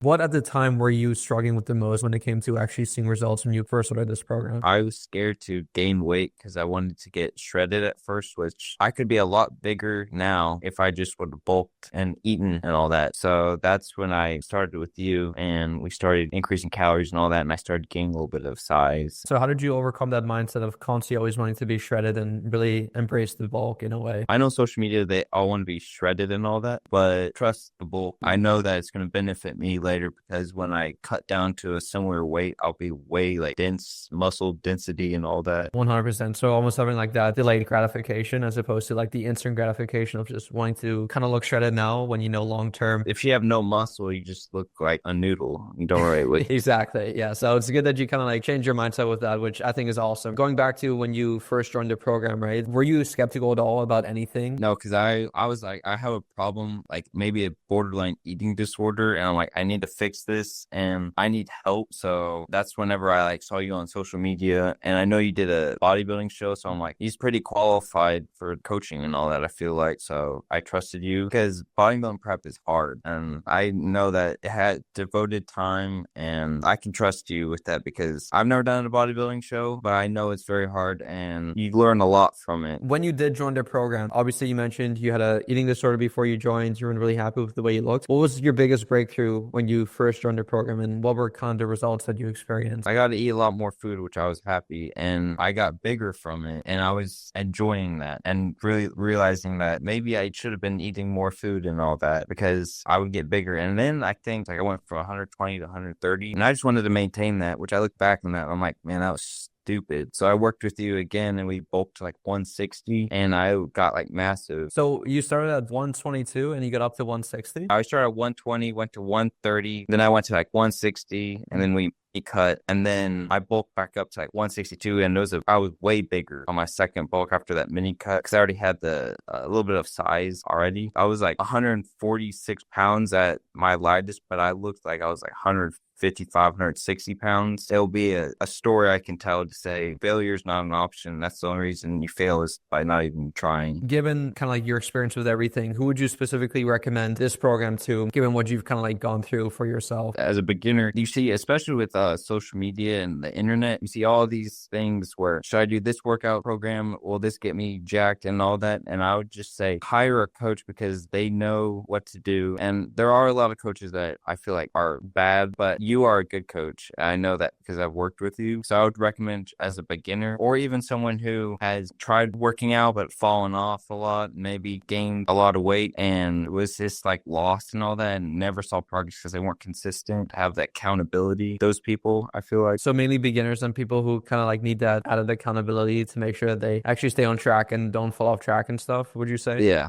What at the time were you struggling with the most when it came to actually seeing results when you first started this program? I was scared to gain weight because I wanted to get shredded at first, which I could be a lot bigger now if I just would have bulked and eaten and all that. So that's when I started with you and we started increasing calories and all that. And I started gaining a little bit of size. So how did you overcome that mindset of constantly always wanting to be shredded and really embrace the bulk in a way? I know social media, they all want to be shredded and all that, but trust the bulk. I know that it's going to benefit me later because when I cut down to a similar weight, I'll be way like dense, muscle density and all that. 100%. So almost having like that delayed gratification as opposed to like the instant gratification of just wanting to kind of look shredded now when you know long term. If you have no muscle, you just look like a noodle. You don't really look. Exactly. Yeah. So it's good that you kind of like change your mindset with that, which I think is awesome. Going back to when you first joined the program, right? Were you skeptical at all about anything? No, because I was like, I have a problem, like maybe a borderline eating disorder. And I'm like, I need to fix this and I need help. So that's whenever I like saw you on social media. And I know you did a bodybuilding show. So I'm like, he's pretty qualified for coaching and all that, I feel like. So I trusted you because bodybuilding prep is hard. And I know that it had devoted time and I can trust you with that because I've never done a bodybuilding show, but I know it's very hard and you learn a lot from it. When you did join the program, obviously you mentioned you had a eating disorder before you joined. You weren't really happy with the way you looked. What was your biggest breakthrough when you first joined the program, and what were kind of the results that you experienced? I got to eat a lot more food, which I was happy, and I got bigger from it, and I was enjoying that and really realizing that maybe I should have been eating more food and all that because I would get bigger. And then I think like I went from 120 to 130, and I just wanted to maintain that, which I look back on that, I'm like, man, that was stupid. So I worked with you again and we bulked to like 160 and I got like massive. So you started at 122 and you got up to 160? I started at 120, went to 130, then I went to like 160 and then we cut and then I bulked back up to like 162 and I was way bigger on my second bulk after that mini cut because I already had the a little bit of size already. I was like 146 pounds at my lightest, but I looked like I was like 155, 160 pounds. It'll be a story I can tell to say failure is not an option. That's the only reason you fail is by not even trying. Given kind of like your experience with everything, who would you specifically recommend this program to, given what you've kind of like gone through for yourself? As a beginner, you see, especially with social media and the internet, you see all these things where, should I do this workout program? Will this get me jacked and all that? And I would just say, hire a coach because they know what to do. And there are a lot of coaches that I feel like are bad, but you are a good coach. I know that because I've worked with you. So I would recommend as a beginner or even someone who has tried working out but fallen off a lot, maybe gained a lot of weight and was just like lost and all that and never saw progress because they weren't consistent, have that accountability. Those people, I feel like. So mainly beginners and people who kind of like need that added accountability to make sure that they actually stay on track and don't fall off track and stuff, would you say? Yeah.